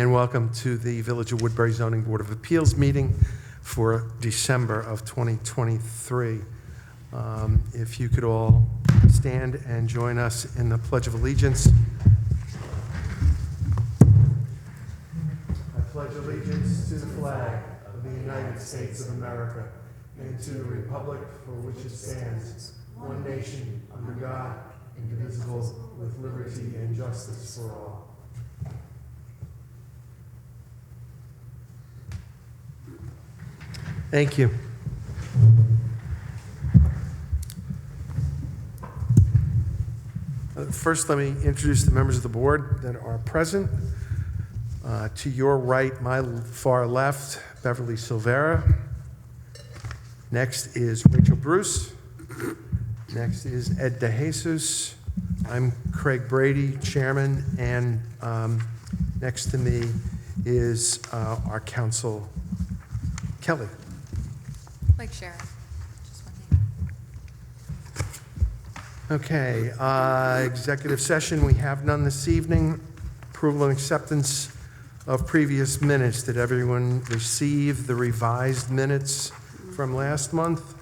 And welcome to the Village of Woodbury Zoning Board of Appeals meeting for December of 2023. If you could all stand and join us in the Pledge of Allegiance. I pledge allegiance to the flag of the United States of America and to the republic for which it stands, one nation, under God, indivisible, with liberty and justice for all. Thank you. First, let me introduce the members of the board that are present. To your right, my far left, Beverly Silvera. Next is Rachel Bruce. Next is Ed DeJesus. I'm Craig Brady, chairman, and next to me is our counsel, Kelly. Like Sharon. Just one name. Okay, executive session, we have none this evening. Approval and acceptance of previous minutes. Did everyone receive the revised minutes from last month?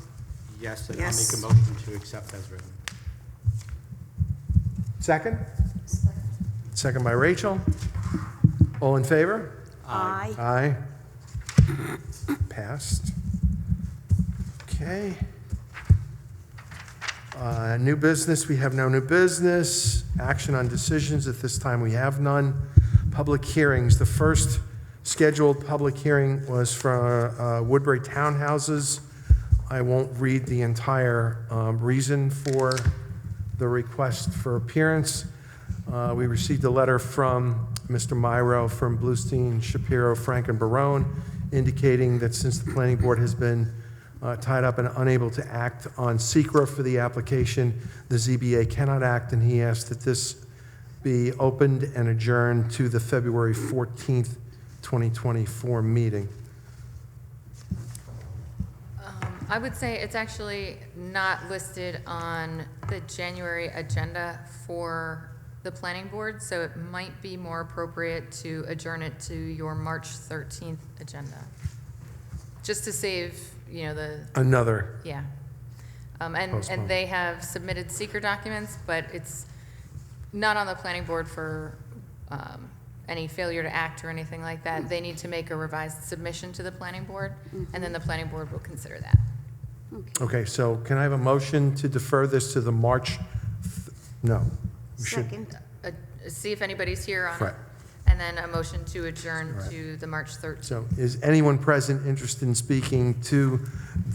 Yes, and Yes. I'll make a motion to accept as written. Second? Second by Rachel. All in favor? Aye. Aye. Passed. Okay. New business, we have no new business. Action on decisions, at this time we have none. Public hearings, the first scheduled public hearing was for Woodbury townhouses. I won't read the entire reason for the request for appearance. We received a letter from Mr. Myro from Bluestein, Shapiro, Frank, and Barone, indicating that since the planning board has been tied up and unable to act on SECRA for the application, the ZBA cannot act, and he asked that this be opened and adjourned to the February 14th, 2024 meeting. I would say it's actually not listed on the January agenda for the planning board, so it might be more appropriate to adjourn it to your March 13th agenda. Just to save, you know, Another. yeah. Postpone. And they have submitted seeker documents, but it's not on the planning board for any failure to act or anything like that. They need to make a revised submission to the planning board, and then the planning board will consider that. Okay, so can I have a motion to defer this to the March? No. we should- Second. See if anybody's here on Right. it, and then a motion to adjourn Right. to the March 13th. So is anyone present interested in speaking to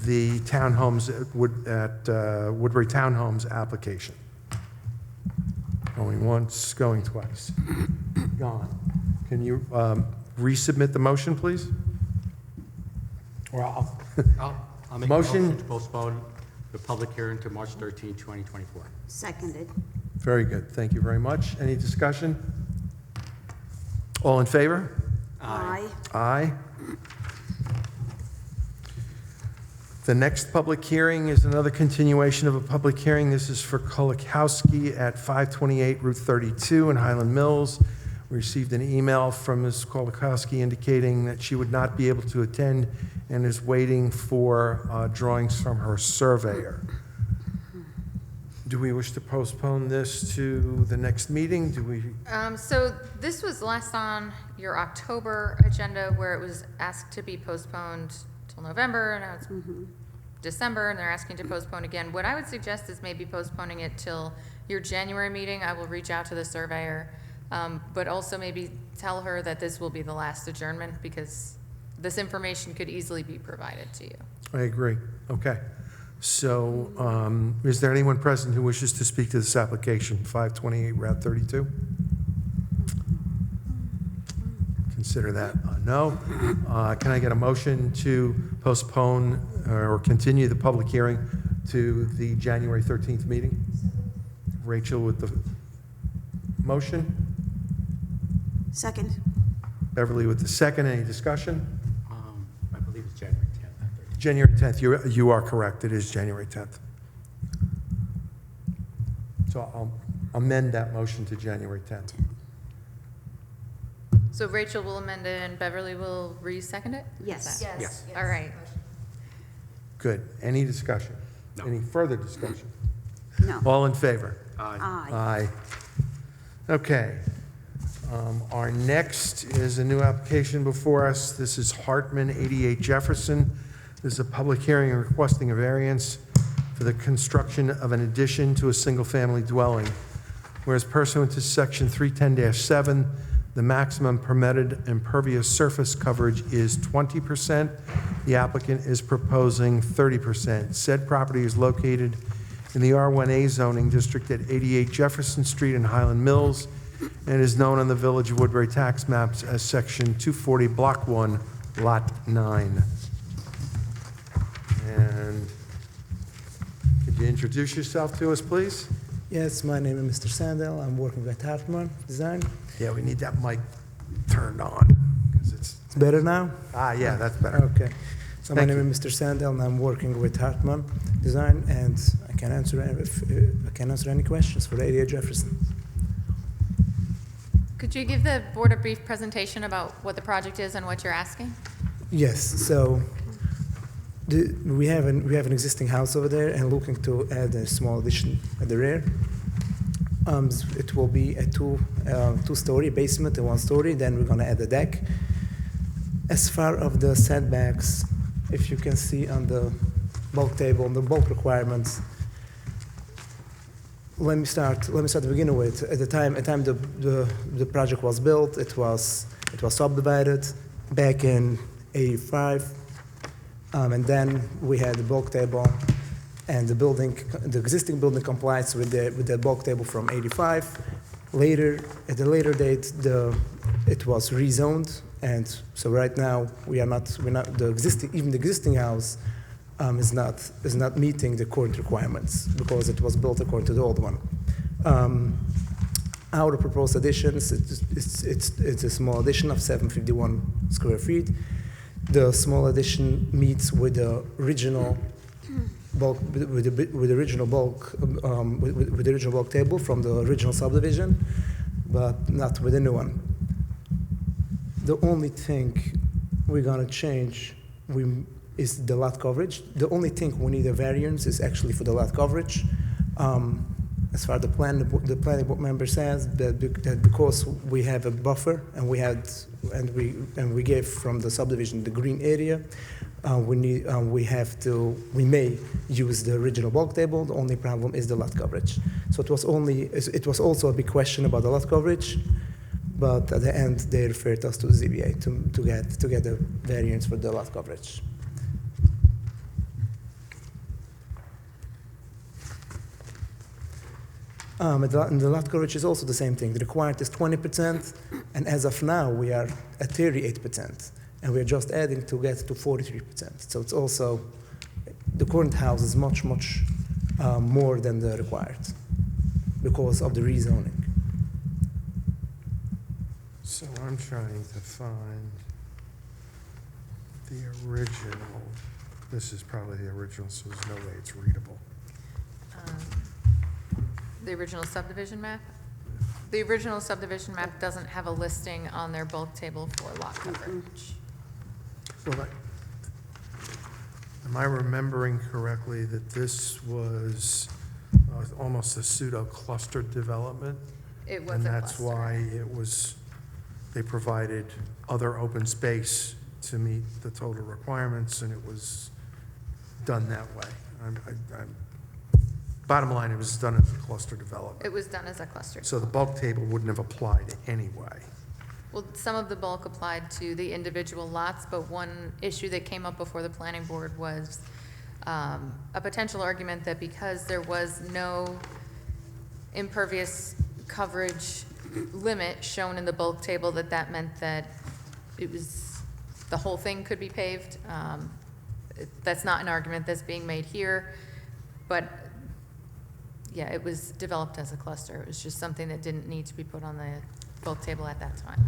the townhomes at Woodbury Townhomes application? Going once, going twice. Gone. Can you resubmit the motion, please? Or I'll make Motion. a motion to postpone the public hearing to March 13, 2024. Seconded. Very good, thank you very much. Any discussion? All in favor? Aye. Aye. The next public hearing is another continuation of a public hearing. This is for Kolakowski at 528 Route 32 in Highland Mills. We received an email from Ms. Kolakowski indicating that she would not be able to attend and is waiting for drawings from her surveyor. Do we wish to postpone this to the next meeting? Do we? So this was last on your October agenda, where it was asked to be postponed till November, and now it's December, and they're asking to postpone again. What I would suggest is maybe postponing it till your January meeting. I will reach out to the surveyor, but also maybe tell her that this will be the last adjournment, because this information could easily be provided to you. I agree. Okay. So is there anyone present who wishes to speak to this application, 528 Route 32? Consider that a no. Can I get a motion to postpone or continue the public hearing to the January 13th meeting? Rachel with the motion, Second. Beverly with the second. Any discussion? I believe it's January 10th. not 13th. January 10th, you are correct, it is January 10th. So I'll amend that motion to January 10th. So Rachel will amend it and Beverly will re-second it? Yes. Yes. All right. Good. Any discussion? No. Any further discussion? No. All in favor? Aye. Aye. Aye. Okay. Our next is a new application before us. This is Hartman, 88 Jefferson. This is a public hearing requesting a variance for the construction of an addition to a single-family dwelling. Whereas pursuant to Section 310-7, the maximum permitted impervious surface coverage is 20%. The applicant is proposing 30%. Said property is located in the R1A zoning district at 88 Jefferson Street in Highland Mills and is known on the Village of Woodbury tax maps as Section 240, Block 1, Lot 9. And could you introduce yourself to us, please? Yes, my name is Mr. Sandel. I'm working with Hartman Design. Yeah, we need that mic turned on, because it's, It's better now? yeah, that's better. Okay. So my Thank name is Mr. Sandel, and I'm working with Hartman Design, and I can answer any questions for 88 Jefferson. Could you give the board a brief presentation about what the project is and what you're asking? Yes. So we have an existing house over there, and looking to add a small addition at the rear. It will be a two-story basement and 1 story. Then we're gonna add a deck. As far as the setbacks, if you can see on the bulk table, on the bulk requirements, let me start the beginning with. At the time the project was built, it was subdivided back in '85, and then we had the bulk table, and the existing building complies with the bulk table from '85. Later, at a later date, it was rezoned, and so right now we're not the existing house is not meeting the current requirements because it was built according to the old one. Our proposed additions, it's a small addition of 751 square feet. The small addition meets with the original bulk with the original bulk table from the original subdivision, but not with the new one. The only thing we're gonna change is the lot coverage. The only thing we need a variance is actually for the lot coverage. As far as the planning board member says that because we have a buffer and we gave from the subdivision the green area, we may use the original bulk table. The only problem is the lot coverage. So it was also a big question about the lot coverage, but at the end they referred us to the ZBA to get a variance for the lot coverage. And the lot coverage is also the same thing. The required is 20%, and as of now, we are at 38%, and we're just adding to get to 43%. So it's also, the current house is much more than the required because of the rezoning. So I'm trying to find the original. This is probably the original, so there's no way it's readable. The original subdivision map? The original subdivision map doesn't have a listing on their bulk table for lot coverage. Well, am I remembering correctly that this was almost a pseudo-clustered development? It was a And that's cluster. why they provided other open space to meet the total requirements, and it was done that way. Bottom line, it was done as a cluster development. It was done as a cluster. So the bulk table wouldn't have applied anyway. Well, some of the bulk applied to the individual lots, but one issue that came up before the planning board was a potential argument that because there was no impervious coverage limit shown in the bulk table, that meant that the whole thing could be paved. That's not an argument that's being made here, but yeah, it was developed as a cluster. It was just something that didn't need to be put on the bulk table at that time.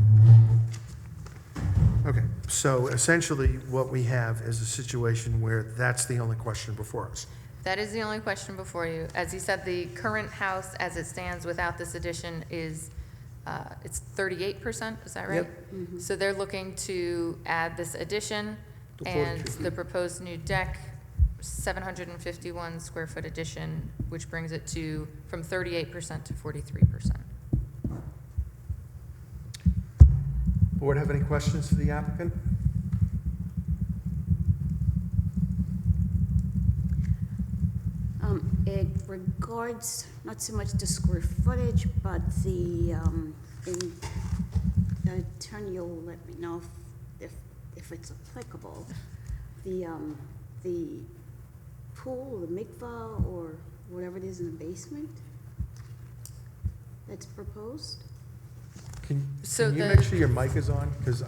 Okay, so essentially what we have is a situation where that's the only question before us. That is the only question before you. As you said, the current house as it stands without this addition is it's 38%, is that right? Yep. So they're looking to add this addition To and 43. the proposed new deck, 751 square foot addition, which brings it to, from 38% to 43%. Board have any questions for the applicant? It regards not so much the square footage, but the attorney will let me know if it's applicable. The pool, the mikvah, or whatever it is in the basement that's proposed. So Can you the- make sure your mic is on? Because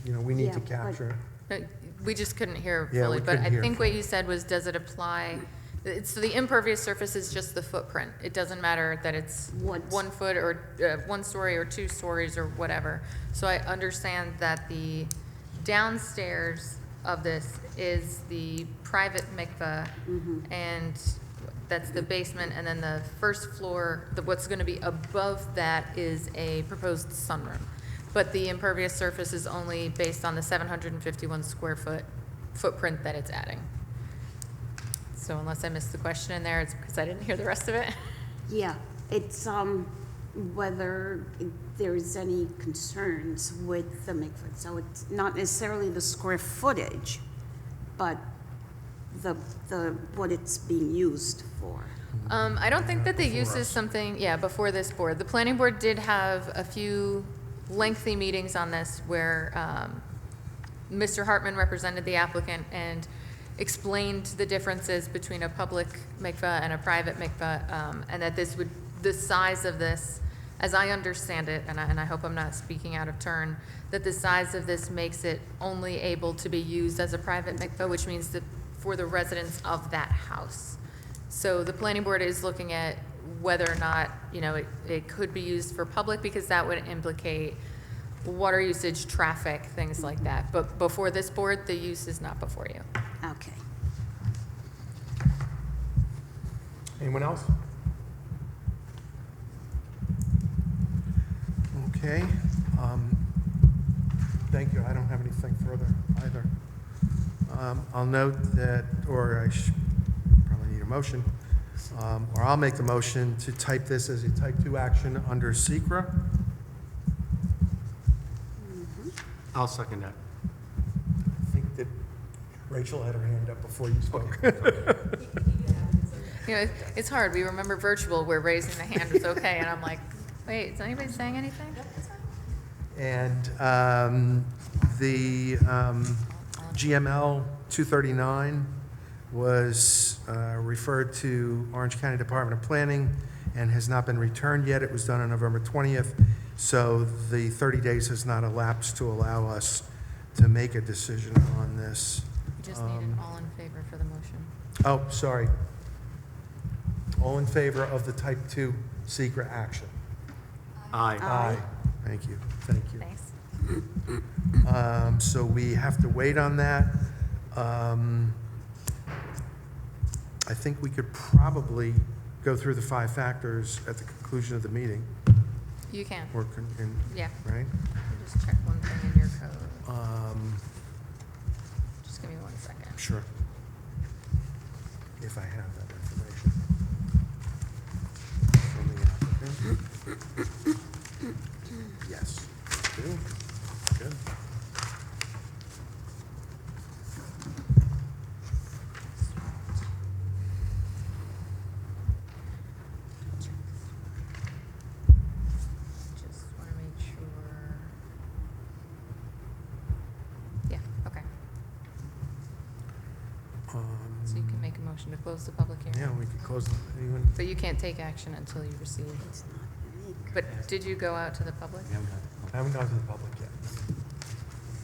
we need to Yeah, but- capture. We just couldn't hear Yeah, fully, we but couldn't I hear think what you said was, does it apply, so the impervious surface is just the footprint. It doesn't matter that it's What? 1 foot or 1 story or 2 stories or whatever. So I understand that the downstairs of this is the private mikveh, and that's the basement, and then the first floor, what's gonna be above that is a proposed sunroom. But the impervious surface is only based on the 751 square foot footprint that it's adding. So unless I missed the question in there, it's because I didn't hear the rest of it. Yeah, it's whether there's any concerns with the mikvah. So it's not necessarily the square footage, but the what it's being used for. I don't think that the use is something, before this board. The planning board did have a few lengthy meetings on this where Mr. Hartman represented the applicant and explained the differences between a public mikveh and a private mikveh, and that the size of this, as I understand it, and I hope I'm not speaking out of turn, that the size of this makes it only able to be used as a private mikveh, which means that for the residents of that house. So the planning board is looking at whether or not, it could be used for public, because that would implicate water usage, traffic, things like that. But before this board, the use is not before you. Okay. Anyone else? Okay. Thank you. I don't have anything further either. I'll note that, or I probably need a motion, or I'll make the motion to type this as a type 2 action under SECRA. I'll second that. I think that Rachel had her hand up before you spoke. It's hard. We remember virtual where raising the hand was okay, and I'm like, wait, is anybody saying anything? And the GML 239 was referred to Orange County Department of Planning and has not been returned yet. It was done on November 20th, so the 30 days has not elapsed to allow us to make a decision on this. We just need an all in favor for the motion. Oh, sorry. All in favor of the type 2 SECRA action? Aye. Aye. Thank you, thank you. Thanks. So we have to wait on that. I think we could probably go through the 5 factors at the conclusion of the meeting, You can. Yeah. right? Let me just check one thing in your code. Just give me 1 second. Sure. If I have that information. From the applicant. Yes, I do. Good. Just want to make sure. Yeah, okay. So you can make a motion to close the public hearing. Yeah, we could close, anyone, But you can't take action until you receive. It's not unique. But did you go out to the public? I haven't gone to the public yet.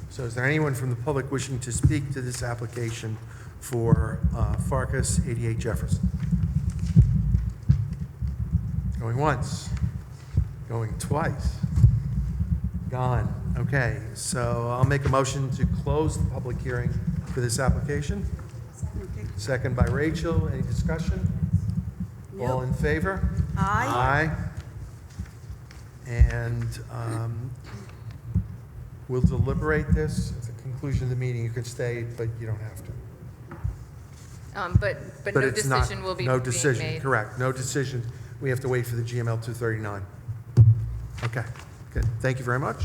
So is there anyone from the public wishing to speak to this application for Farkas 88 Jefferson? Going once, going twice, gone. Okay, so I'll make a motion to close the public hearing for this application. Okay. Second by Rachel. Any discussion? All in favor? Aye. Aye. And we'll deliberate this at the conclusion of the meeting. You can stay, but you don't have to. But no it's not- decision will be No being decision, made. correct. No decision. We have to wait for the GML 239. Okay, good. Thank you very much.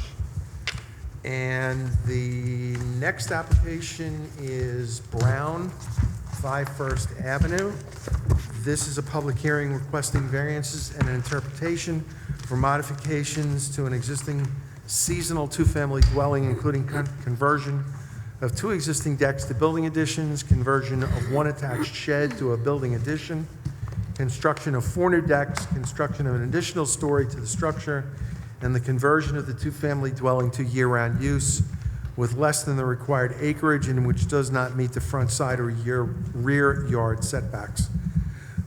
And the next application is Brown, 5 First Avenue. This is a public hearing requesting variances and an interpretation for modifications to an existing seasonal two-family dwelling, including conversion of 2 existing decks to building additions, conversion of 1 attached shed to a building addition, construction of 4 new decks, construction of an additional story to the structure, and the conversion of the two-family dwelling to year-round use with less than the required acreage and which does not meet the front side or rear yard setbacks.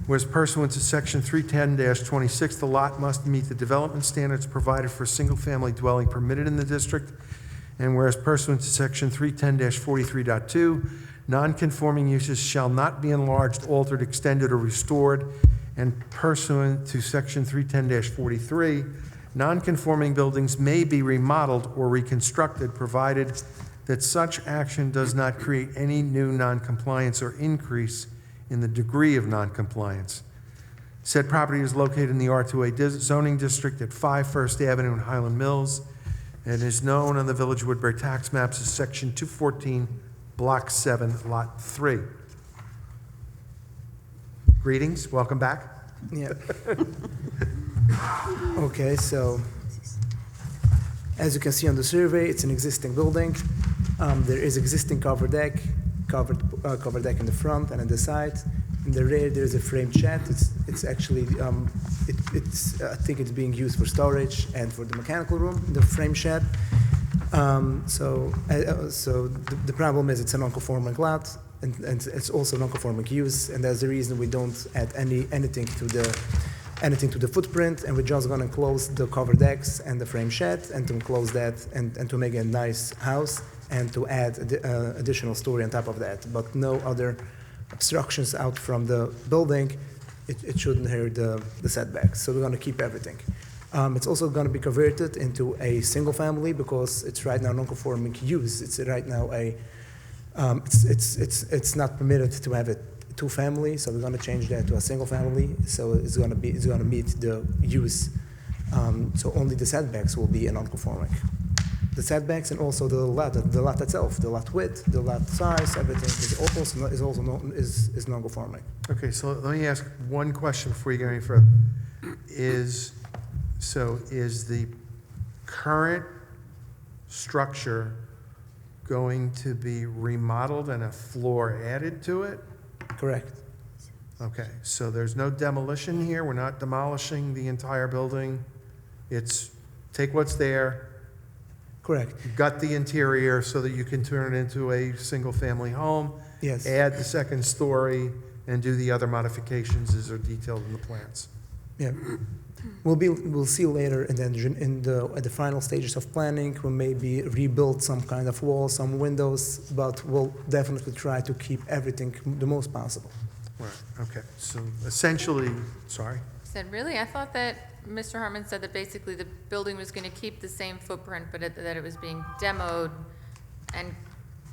Whereas pursuant to Section 310-26, the lot must meet the development standards provided for a single-family dwelling permitted in the district. And whereas pursuant to Section 310-43.2, non-conforming uses shall not be enlarged, altered, extended, or restored. And pursuant to Section 310-43, non-conforming buildings may be remodeled or reconstructed, provided that such action does not create any new non-compliance or increase in the degree of non-compliance. Said property is located in the R2A zoning district at 5 First Avenue in Highland Mills and is known on the Village of Woodbury tax maps as Section 214, Block 7, Lot 3. Greetings, welcome back. Yeah. Okay, so as you can see on the survey, it's an existing building. There is existing covered deck in the front and on the side. In the rear, there is a framed shed. It's actually I think it's being used for storage and for the mechanical room. The frame shed. So the problem is it's a non-conforming lot, and it's also non-conforming use, and that's the reason we don't add anything to the footprint, and we're just going to close the cover decks and the frame shed, and to close that and to make a nice house, and to add additional story on top of that, but no other obstructions out from the building. It shouldn't hurt the setbacks, so we're going to keep everything. It's also going to be converted into a single family because it's right now non-conforming use. It's right now it's not permitted to have it 2 family, so we're going to change that to a single family. So it's going to meet the use. So only the setbacks will be a non-conforming. The setbacks and also the lot itself, the lot width, the lot size, everything is non-conforming. Okay, so let me ask one question before you go any further. Is the current structure going to be remodeled and a floor added to it? Correct. Okay, so there's no demolition here? We're not demolishing the entire building? It's take what's there, Correct. gut the interior so that you can turn it into a single-family home, Yes. add the second story, and do the other modifications as are detailed in the plans. Yeah. We'll see later, and then at the final stages of planning, we'll maybe rebuild some kind of walls, some windows, but we'll definitely try to keep everything the most possible. Right, okay, so essentially, sorry? Said, really? I thought that Mr. Hartman said that basically the building was going to keep the same footprint, but that it was being demoed and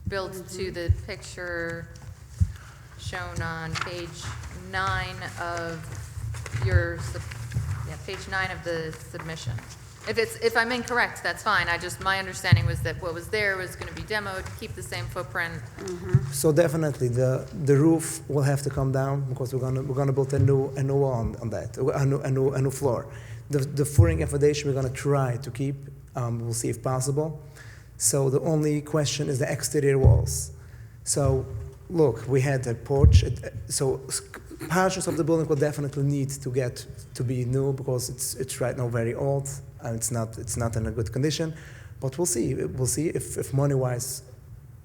built to the picture shown on page 9 of your, page 9 of the submission. If I'm incorrect, that's fine. My understanding was that what was there was going to be demoed, keep the same footprint. So definitely the roof will have to come down because we're gonna build a new wall on that, a new floor. The flooring and foundation we're gonna try to keep. We'll see if possible. So the only question is the exterior walls. So look, we had a porch. So portions of the building will definitely need to be new because it's right now very old and it's not in a good condition. But we'll see. We'll see if money-wise,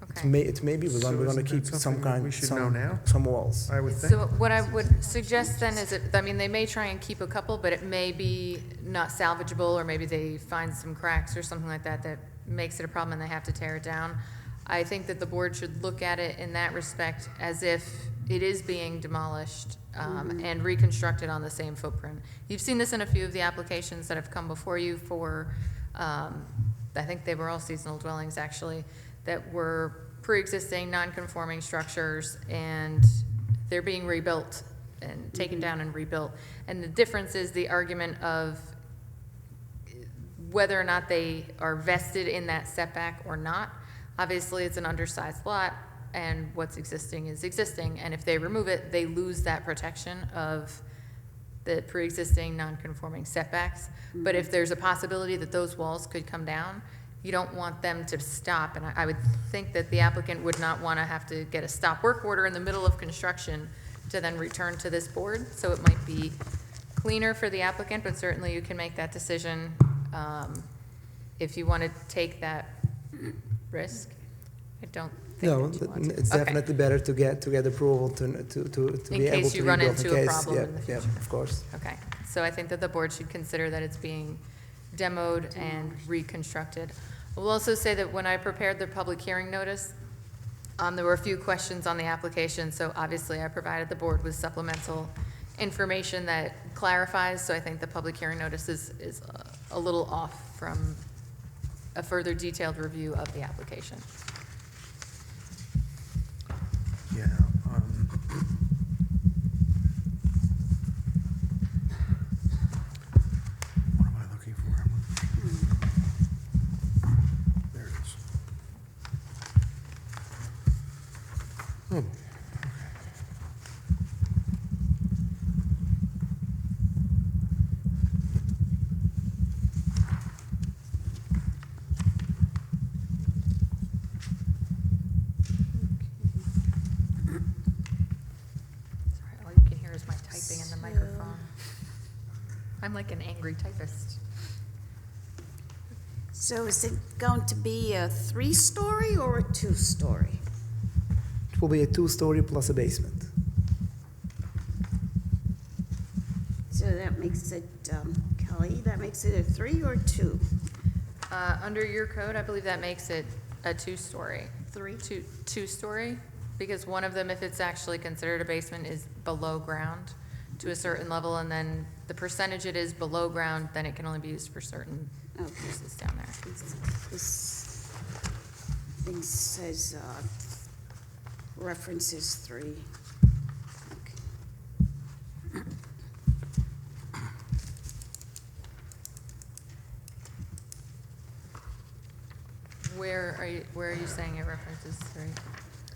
Okay. it may be we're So gonna isn't keep that some something we should know now? some walls. I would think. So what I would suggest then is they may try and keep a couple, but it may be not salvageable, or maybe they find some cracks or something like that makes it a problem and they have to tear it down. I think that the board should look at it in that respect as if it is being demolished and reconstructed on the same footprint. You've seen this in a few of the applications that have come before you for, I think they were all seasonal dwellings actually, that were pre-existing non-conforming structures, and they're being rebuilt and taken down and rebuilt. And the difference is the argument of whether or not they are vested in that setback or not. Obviously, it's an undersized lot, and what's existing is existing, and if they remove it, they lose that protection of the pre-existing non-conforming setbacks. But if there's a possibility that those walls could come down, you don't want them to stop, and I would think that the applicant would not want to have to get a stop work order in the middle of construction to then return to this board, so it might be cleaner for the applicant, but certainly you can make that decision if you want to take that risk. I don't think No, that you want to. it's Okay. definitely better to get approval to In be able case to you run rebuild into a problem in the Yeah, future. of course. Okay, so I think that the board should consider that it's being demoed and reconstructed. I will also say that when I prepared the public hearing notice, there were a few questions on the application, so obviously I provided the board with supplemental information that clarifies, so I think the public hearing notice is a little off from a further detailed review of the application. Yeah. What am I looking for? There it is. Oh, okay. Sorry, all you can hear is my typing in the microphone. I'm like an angry typist. So is it going to be a 3-story or a 2-story? It will be a 2-story plus a basement. So that makes it, Kelly, that makes it a 3 or 2? Under your code, I believe that makes it a 2-story. 3? Two-story, because one of them, if it's actually considered a basement, is below ground to a certain level, and then the percentage it is below ground, then it can only be used for certain Okay. uses down there. This thing says, references 3. Okay. Where are you saying it references three?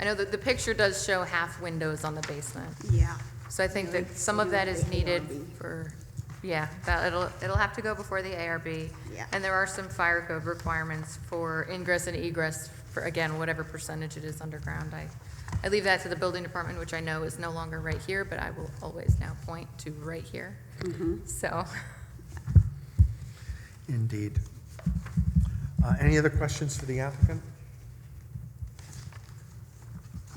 I know that the picture does show half windows on the basement, Yeah. so I think that some of that is needed for, yeah, that, it'll have to go before the ARB. Yeah. And there are some fire code requirements for ingress and egress for, again, whatever percentage it is underground. I leave that to the building department, which I know is no longer right here, but I will always now point to right here. So, Indeed. Any other questions for the applicant?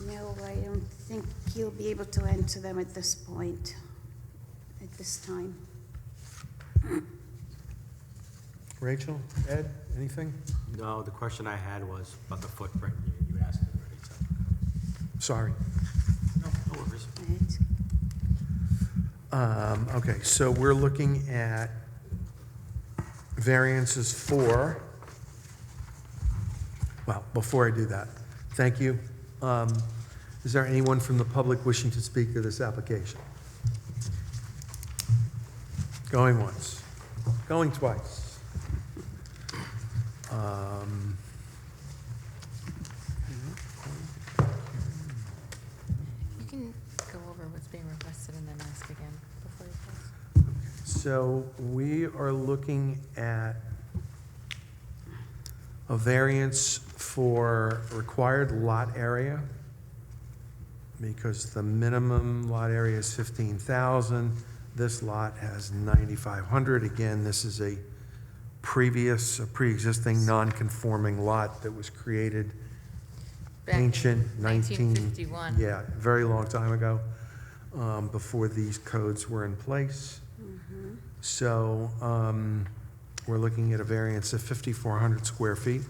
No, I don't think you'll be able to answer them at this point, at this time. Rachel, Ed, anything? No, the question I had was about the footprint. You asked it already, so. Sorry. No worries. Right. Okay, so we're looking at variances for, well, before I do that, thank you. Is there anyone from the public wishing to speak to this application? Going once, going twice. you can go over what's being requested and then ask again before you close. So we are looking at a variance for required lot area, because the minimum lot area is 15,000. This lot has 9,500. Again, this is a pre-existing non-conforming lot that was created Back in ancient 1951. Yeah, very long time ago, before these codes were in place. So we're looking at a variance of 5,400 square feet,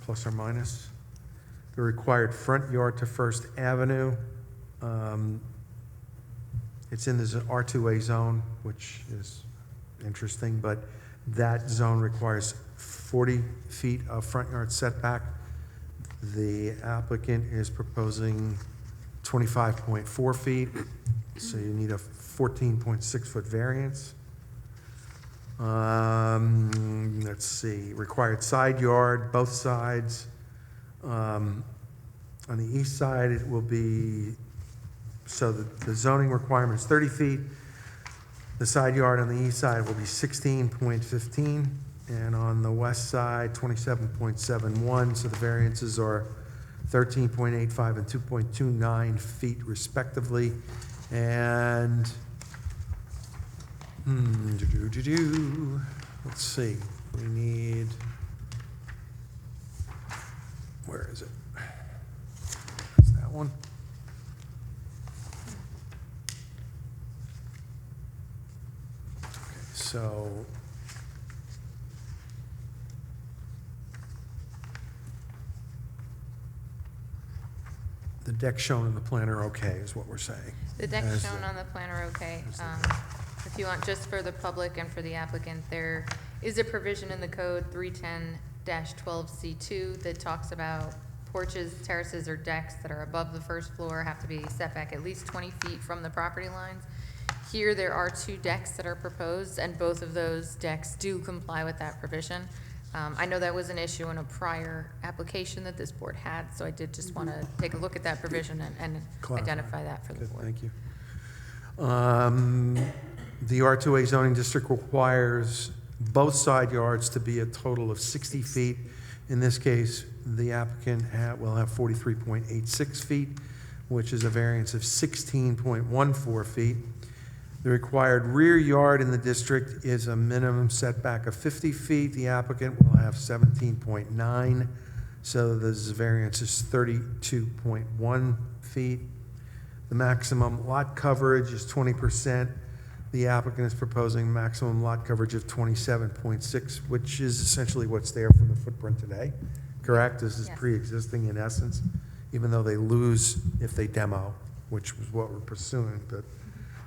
plus or minus. the required front yard to First Avenue. It's in the R2A zone, which is interesting, but that zone requires 40 feet of front yard setback. The applicant is proposing 25.4 feet, so you need a 14.6-foot variance. Let's see, required side yard, both sides. On the east side, it will be, so the zoning requirement is 30 feet. The side yard on the east side will be 16.15, and on the west side, 27.71. So the variances are 13.85 and 2.29 feet respectively. And let's see, we need, where is it? That's that one. Okay, so the deck shown in the plan are okay, is what we're saying. The decks As shown the- on the plan are okay. If you want, just for the public and for the applicant, there is a provision in the code 310-12C2 that talks about porches, terraces, or decks that are above the first floor have to be set back at least 20 feet from the property lines. Here, there are 2 decks that are proposed, and both of those decks do comply with that provision. I know that was an issue in a prior application that this board had, so I did just want to take a look at that provision and Clarify. identify that for the Good, board. thank you. The R2A zoning district requires both side yards to be a total of 60 feet. In this case, the applicant will have 43.86 feet, which is a variance of 16.14 feet. The required rear yard in the district is a minimum setback of 50 feet. The applicant will have 17.9, so the variance is 32.1 feet. The maximum lot coverage is 20%. The applicant is proposing maximum lot coverage of 27.6, which is essentially what's there for the footprint today, correct? This is Yes. pre-existing in essence, even though they lose if they demo, which was what we're pursuing, but,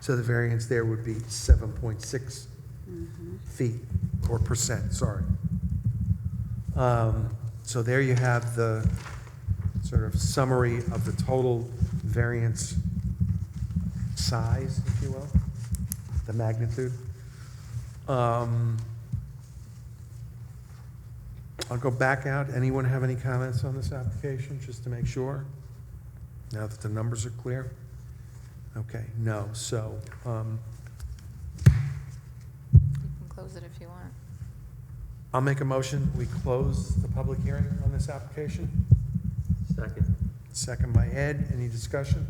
so the variance there would be 7.6 feet, or percent, sorry. So there you have the sort of summary of the total variance size, if you will, the magnitude. I'll go back out. Anyone have any comments on this application, just to make sure? Now that the numbers are clear? Okay, no, so, You can close it if you want. I'll make a motion, we close the public hearing on this application. Second. Second by Ed, any discussion?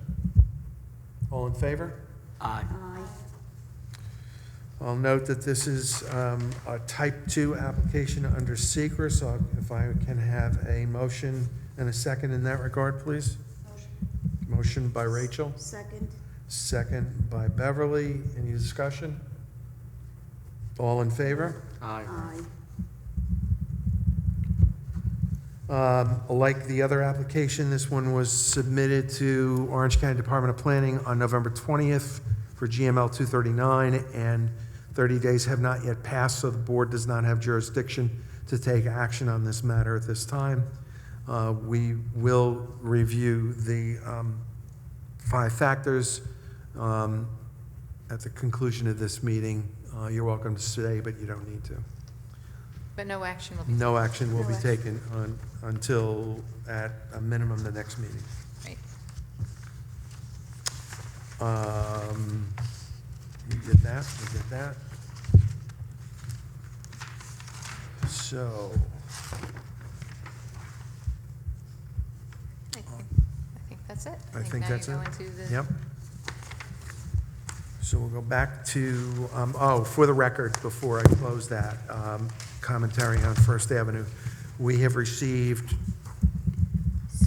All in favor? Aye. Aye. I'll note that this is a type 2 application under secret, so if I can have a motion and a second in that regard, please. Motion by Rachel, Second. second by Beverly. Any discussion? All in favor? Aye. Aye. Like the other application, this one was submitted to Orange County Department of Planning on November 20th for GML 239, and 30 days have not yet passed, so the board does not have jurisdiction to take action on this matter at this time. We will review the 5 factors at the conclusion of this meeting. You're welcome to stay, but you don't need to. But no action will be. No action will No be action. taken until, at a minimum, the next meeting. Right. We did that, we did that. So, I think that's it. I think now that's you it. go into the- Yep. So we'll go back to, for the record, before I close that, commentary on First Avenue. We have received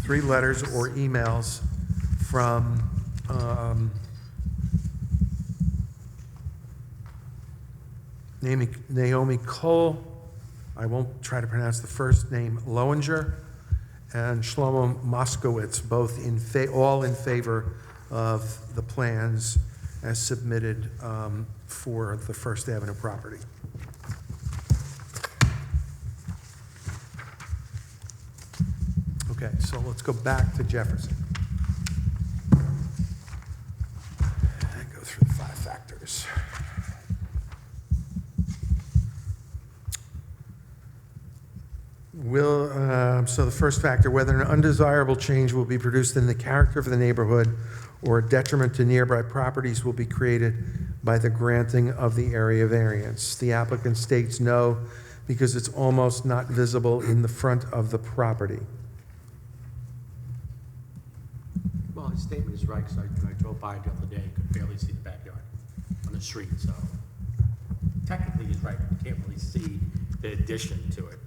3 letters or emails from Naomi Cole, I won't try to pronounce the first name, Lowinger, and Shlomo Moskowitz, both all in favor of the plans as submitted for the First Avenue property. Okay, so let's go back to Jefferson. And go through the 5 factors. So the first factor, whether an undesirable change will be produced in the character of the neighborhood or a detriment to nearby properties will be created by the granting of the area variance. The applicant states no, because it's almost not visible in the front of the property. Well, his statement is right, because when I drove by the other day, you could barely see the backyard on the street, so technically he's right, you can't really see the addition to it.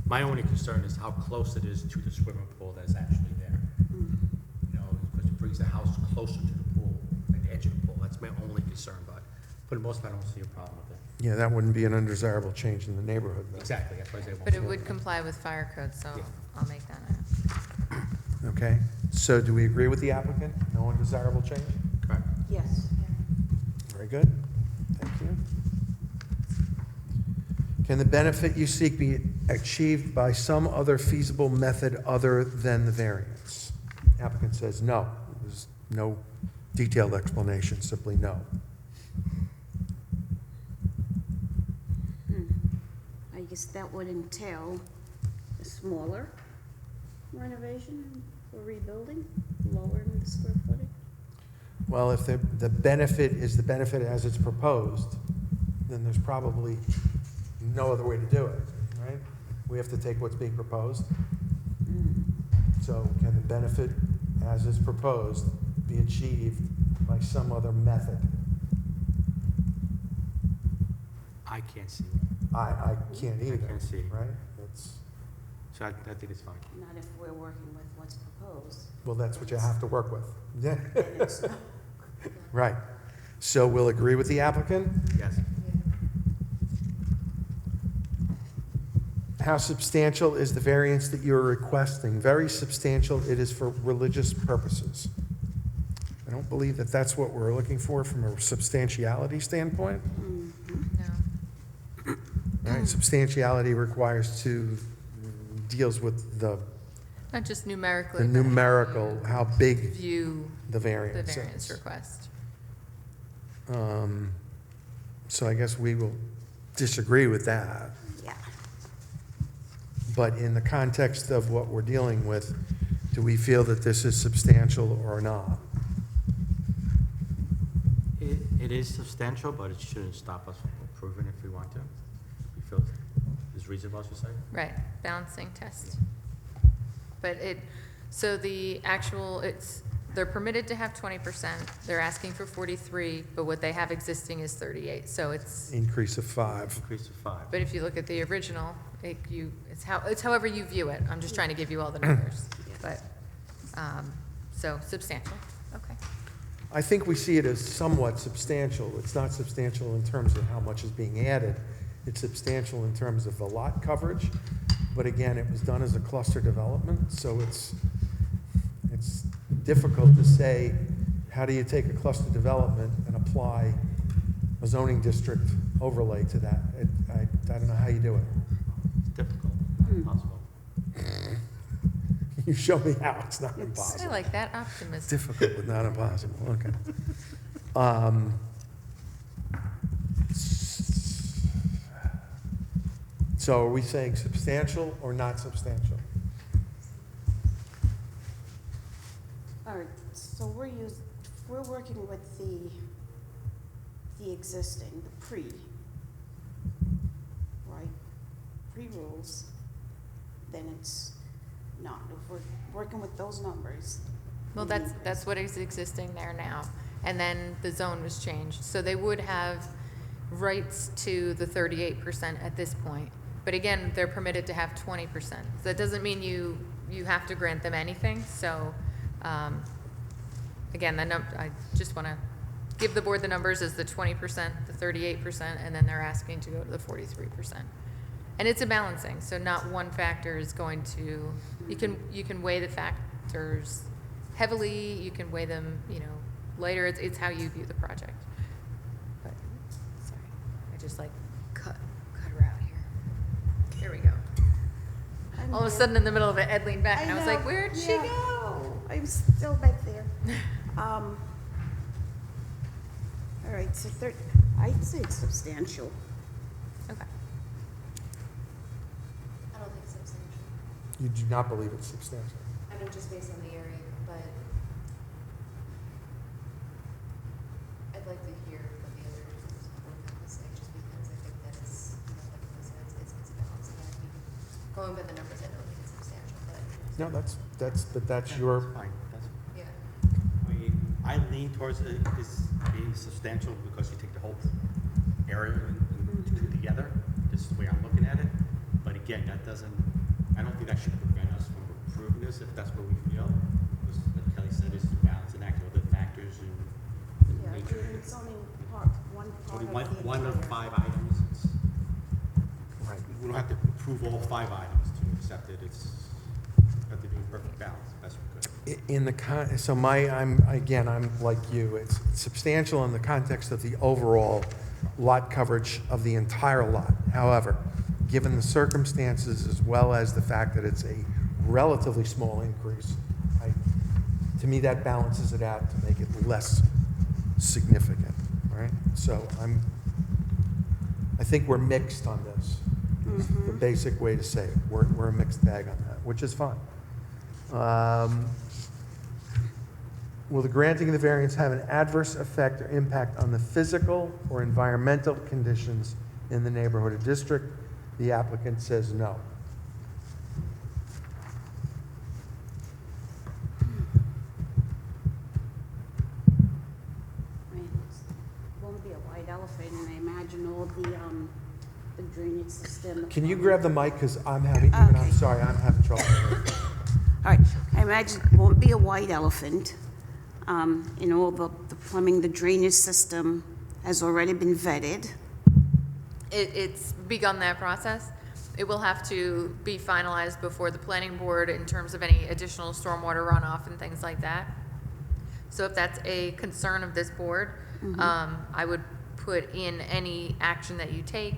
My only concern is how close it is to the swimming pool that's actually there. You know, because it brings the house closer to the pool, like the edge of the pool, that's my only concern, but for the most part, I don't see a problem with it. Yeah, that wouldn't be an undesirable change in the neighborhood, though. Exactly, that's why I say. But it would comply with fire code, so Yeah. I'll make that note. Okay, so do we agree with the applicant? No undesirable change? Correct. Yes. Very good, thank you. Can the benefit you seek be achieved by some other feasible method other than the variance? Applicant says no. There's no detailed explanation, simply no. I guess that would entail a smaller renovation or rebuilding, lowering the square footage. Well, if the benefit is the benefit as it's proposed, then there's probably no other way to do it, right? We have to take what's being proposed. So can the benefit as is proposed be achieved by some other method? I can't see it, I can't either, can't see. right? That's, so I think it's fine. Not if we're working with what's proposed. well, that's what you have to work with. Yeah, And it's- right. So we'll agree with the applicant? Yes. How substantial is the variance that you're requesting? Very substantial. It is for religious purposes. I don't believe that that's what we're looking for from a substantiality standpoint. No. Right? Substantiality deals with the Not just numerically. but numerical, how big View the the variance variance is. request. So I guess we will disagree with that. Yeah. But in the context of what we're dealing with, do we feel that this is substantial or not? It is substantial, but it shouldn't stop us from approving if we want to. We feel it's reasonable, as you say. Right, balancing test. But so the actual, they're permitted to have 20%, they're asking for 43, but what they have existing is 38, so it's, Increase of 5. Increase to 5. but if you look at the original, it's however you view it, I'm just trying to give you all the numbers, but, so substantial, okay. I think we see it as somewhat substantial. It's not substantial in terms of how much is being added. It's substantial in terms of the lot coverage. But again, it was done as a cluster development, so it's difficult to say, how do you take a cluster development and apply a zoning district overlay to that? I don't know how you do it. It's difficult, impossible. You show me how, it's not I impossible. like that optimism. Difficult, but not impossible, okay. So are we saying substantial or not substantial? All right, so we're working with the existing, the right? Pre-rules, then it's not. If we're working with those numbers. Well, that's what is existing there now. And then the zone was changed. So they would have rights to the 38% at this point. But again, they're permitted to have 20%. So that doesn't mean you have to grant them anything. So, again, I just want to give the board the numbers as the 20%, the 38%, and then they're asking to go to the 43%. And it's a balancing, so not one factor is going to, you can weigh the factors heavily, you can weigh them, lighter, it's how you view the project. But, sorry, I just cut her out here. There we go. All of a sudden, in the middle of it, Ed leaned back, and I was like, where'd she go? I'm still back there. All right, so I'd say it's substantial. Okay. I don't think substantial. You do not believe it's substantial? I mean, just based on the area, but I'd like to hear what the other board members say, just because I think that it's, like I said, it's a balance. And I think going by the numbers, I don't think it's substantial, but No, that's your, Fine, that's, yeah. I mean, I lean towards it as being substantial because you take the whole area and two together. This is the way I'm looking at it. But again, that doesn't, I don't think that should prevent us from approving this if that's what we feel. Because like Kelly said, it's balancing act with other factors and Yeah, nature. it's only one part Only of the one of entire- 5 items. It's, right. we don't have to approve all 5 items to accept it. It's got to be a perfect balance, best we could. In the so I'm like you, it's substantial in the context of the overall lot coverage of the entire lot. However, given the circumstances as well as the fact that it's a relatively small increase, to me that balances it out to make it less significant, right? So I think we're mixed on this. Is the basic way to say it. We're a mixed bag on that, which is fine. Will the granting of the variance have an adverse effect or impact on the physical or environmental conditions in the neighborhood or district? The applicant says no. I mean, it won't be a white elephant, and I imagine all the drainage system. Can you grab the mic, because I'm sorry, I'm having trouble. All right, I imagine it won't be a white elephant. All the plumbing, the drainage system has already been vetted. It's begun that process. It will have to be finalized before the planning board in terms of any additional stormwater runoff and things like that. So if that's a concern of this board, I would put in any action that you take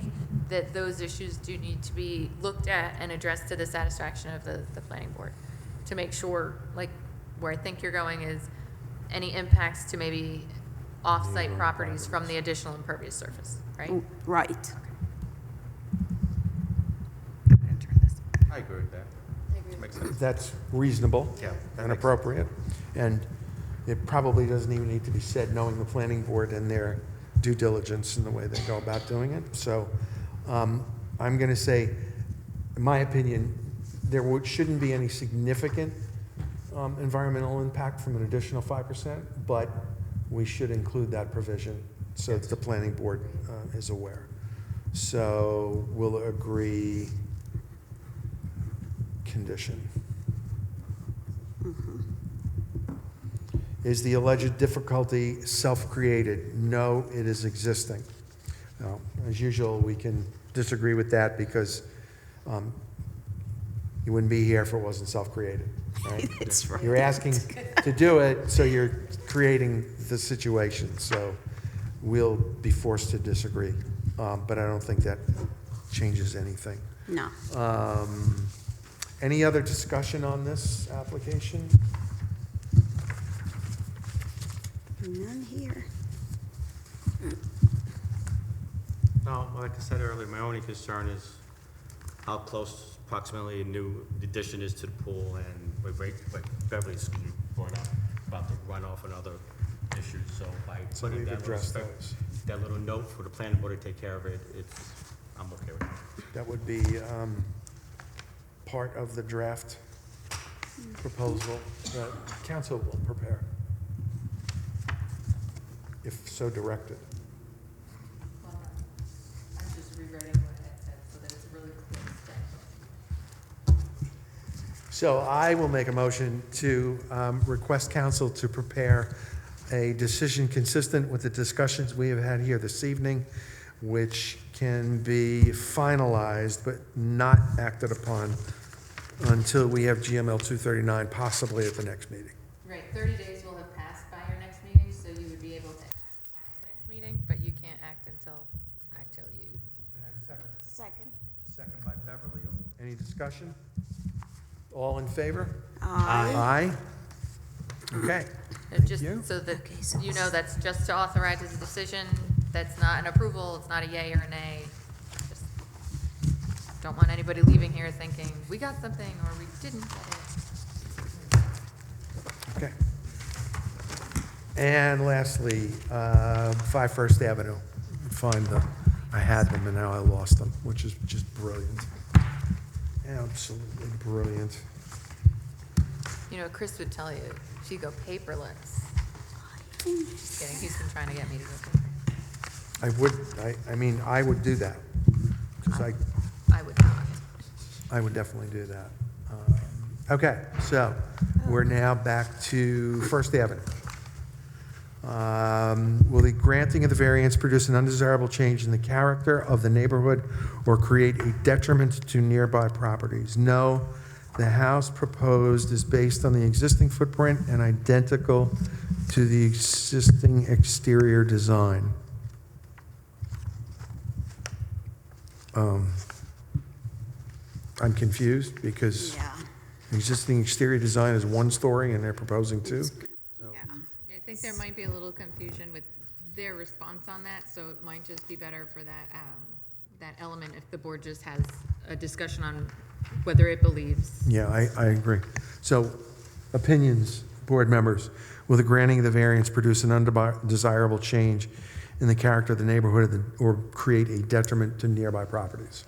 that those issues do need to be looked at and addressed to the satisfaction of the planning board to make sure, like, where I think you're going is any impacts to maybe off-site properties from the additional impervious surface, right? Right. I agree with that. I agree. Makes sense. That's reasonable Yeah, that and makes appropriate. And it probably doesn't even need to be said, knowing the planning board and their due diligence in the way they go about doing it. So I'm going to say, in my opinion, there shouldn't be any significant environmental impact from an additional 5%, but we should include that provision so that the planning board is aware. So we'll agree condition. Is the alleged difficulty self-created? No, it is existing. Now, as usual, we can disagree with that because you wouldn't be here if it wasn't self-created, right? That's right. You're asking to do it, so you're creating the situation. So we'll be forced to disagree, but I don't think that changes anything. No. Any other discussion on this application? None here. No, like I said earlier, my only concern is how close approximately a new addition is to the pool and what Beverly's brought up about the runoff and other issues. So by So putting we've that addressed little, those. that little note for the planning board to take care of it, I'm okay with it. That would be part of the draft proposal that council will prepare, if so directed. I'm just rewriting what Ed said so that it's really clear. So I will make a motion to request council to prepare a decision consistent with the discussions we have had here this evening, which can be finalized but not acted upon until we have GML 239, possibly at the next meeting. Right, 30 days will have passed by your next meeting, so you would be able to act at your next meeting, but you can't act until I tell you. Second. Second by Beverly. Any discussion? All in favor? Aye. Aye. Okay. Just you. so that you know, that's just to authorize a decision, that's not an approval, it's not a yay or a nay. Just don't want anybody leaving here thinking, we got something, or we didn't get it. Okay. And lastly, 5 First Avenue. I had them and now I lost them, which is just brilliant. Absolutely brilliant. You know, Chris would tell you, she'd go paperless. Just kidding, he's been trying to get me to go paperless. I would do that. Because I would not. I would definitely do that. Okay, so we're now back to First Avenue. Will the granting of the variance produce an undesirable change in the character of the neighborhood or create a detriment to nearby properties? No, the house proposed is based on the existing footprint and identical to the existing exterior design. I'm confused because Yeah, the existing exterior design is 1 story and they're proposing 2. yeah. I think there might be a little confusion with their response on that, so it might just be better for that, that element if the board just has a discussion on whether it believes. Yeah, I agree. So, opinions, board members, will the granting of the variance produce an undesirable change in the character of the neighborhood or create a detriment to nearby properties?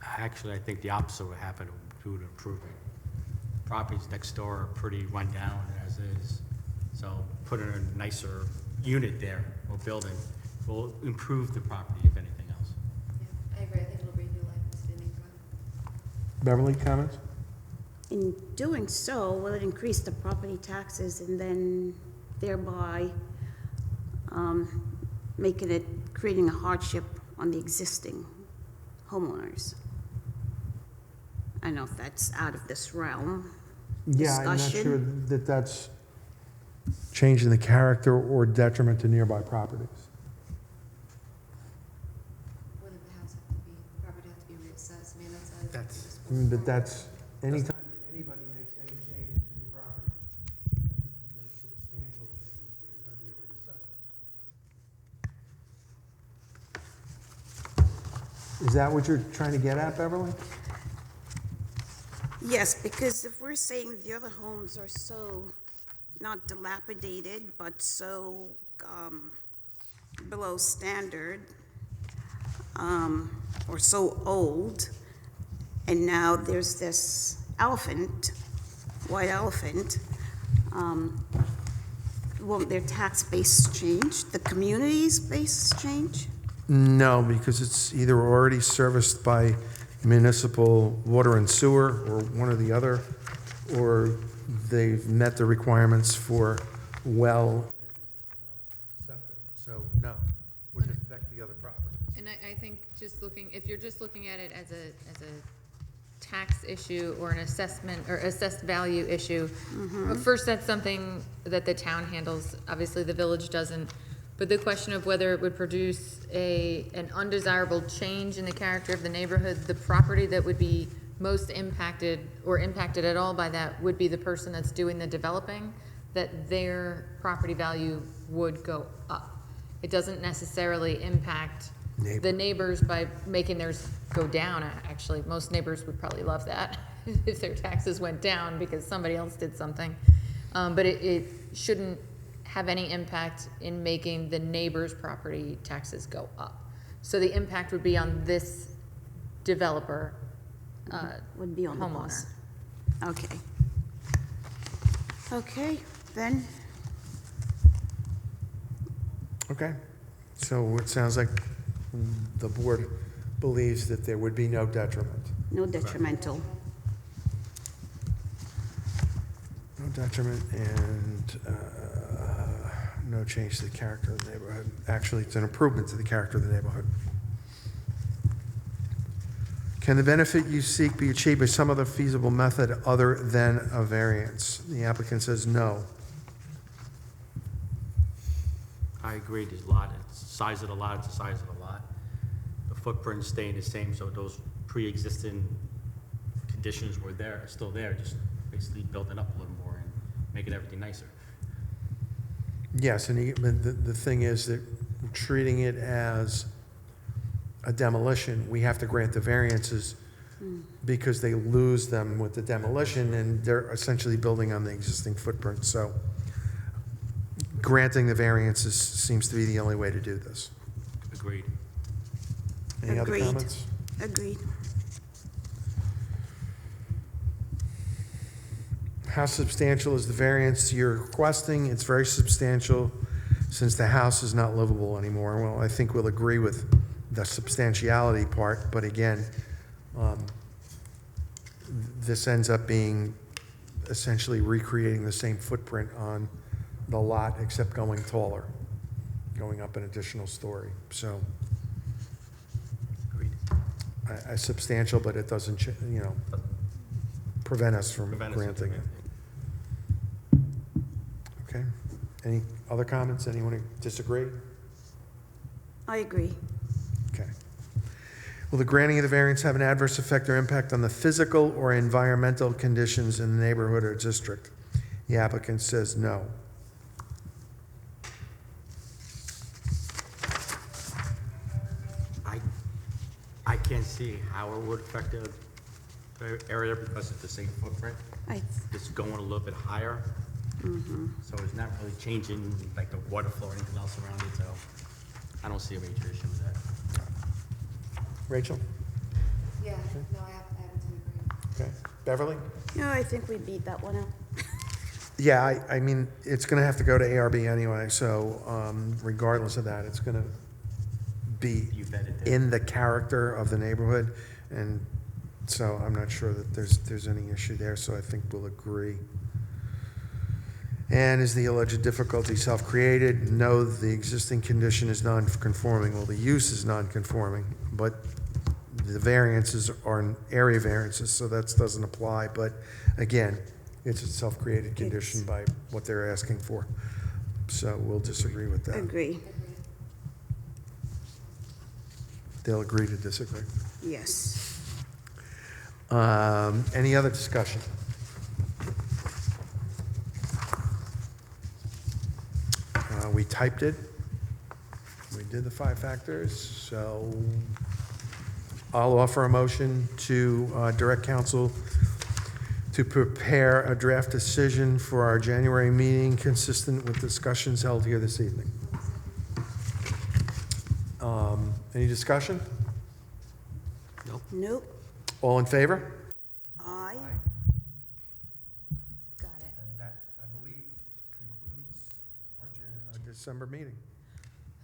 Actually, I think the opposite would happen to an improvement. Properties next door are pretty run down as is, so putting a nicer unit there or building will improve the property, if anything else. Yeah, I agree. I think it'll breathe new life into the neighborhood. Beverly, comments? In doing so, will it increase the property taxes and then thereby creating a hardship on the existing homeowners? I don't know if that's out of this realm. Yeah, I'm not Discussion? sure that that's changing the character or detriment to nearby properties. Whether the house have to be, the property have to be reassessed, I mean, That's- But that's, anytime anybody makes any change to the property, and there's substantial change, there's going to be a reassessment. Is that what you're trying to get at, Beverly? Yes, because if we're saying the other homes are so, not dilapidated, but so below standard, or so old, and now there's this white elephant, won't their tax base change? The community's base change? No, because it's either already serviced by municipal water and sewer, or one or the other, or they've met the requirements for well and septic. So, no, wouldn't affect the other properties. And I think just looking, if you're just looking at it as a tax issue or an assessment or assessed value issue, first, that's something that the town handles. Obviously, the village doesn't. But the question of whether it would produce an undesirable change in the character of the neighborhood, the property that would be most impacted or impacted at all by that would be the person that's doing the developing, that their property value would go up. It doesn't necessarily impact the neighbors by making theirs go down, actually. Most neighbors would probably love that if their taxes went down because somebody else did something. But it shouldn't have any impact in making the neighbor's property taxes go up. So the impact would be on this developer, Would be on the homeowner. bus. Okay. Okay, then, Okay, so it sounds like the board believes that there would be no detriment. no detrimental. No detriment and no change to the character of the neighborhood. Actually, it's an improvement to the character of the neighborhood. Can the benefit you seek be achieved by some other feasible method other than a variance? The applicant says no. I agree, there's a lot, it's the size of the lot, it's the size of the lot. The footprint's staying the same, so those pre-existing conditions were there, are still there, just basically building up a little more and making everything nicer. Yes, and the thing is that treating it as a demolition, we have to grant the variances because they lose them with the demolition, and they're essentially building on the existing footprint. So granting the variances seems to be the only way to do this. Agreed. Any other Agreed. comments? Agreed. How substantial is the variance you're requesting? It's very substantial since the house is not livable anymore. Well, I think we'll agree with the substantiality part, but again, this ends up being essentially recreating the same footprint on the lot, except going taller, going up an additional story. So, Agreed. substantial, but it doesn't, prevent us from Prevent us from granting it. granting. Okay. Any other comments? Anyone disagree? I agree. Okay. Will the granting of the variance have an adverse effect or impact on the physical or environmental conditions in the neighborhood or district? The applicant says no. I can't see how it would affect the area because it's the same footprint. It's going a little bit higher. So it's not really changing like the water flow or anything else around it, so I don't see a major issue with that. Rachel? Yeah, no, I happen to agree. Okay. Beverly? No, I think we beat that one out. Yeah, I mean, it's going to have to go to ARB anyway, so regardless of that, it's going to be You bet it did. in the character of the neighborhood, and so I'm not sure that there's any issue there, so I think we'll agree. And is the alleged difficulty self-created? No, the existing condition is non-conforming. Well, the use is non-conforming, but the variances are area variances, so that doesn't apply. But again, it's a self-created condition by what they're asking for. So we'll disagree with that. Agree. They'll agree to disagree. Yes. Any other discussion? We typed it. We did the 5 factors. So I'll offer a motion to direct council to prepare a draft decision for our January meeting consistent with discussions held here this evening. Any discussion? Nope. All in favor? Aye. Got it. And that, I believe, concludes our December meeting.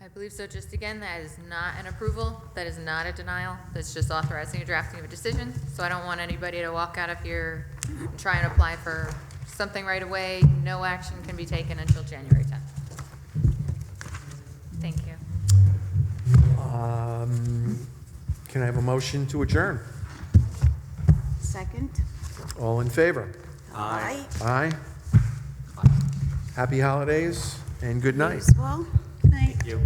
I believe so. Just again, that is not an approval. That is not a denial. That's just authorizing a drafting of a decision. So I don't want anybody to walk out of here and try and apply for something right away. No action can be taken until January 10th. Thank you. Can I have a motion to adjourn? Second? All in favor? Aye. Aye. Happy holidays and good night. As well? Night. Thank you.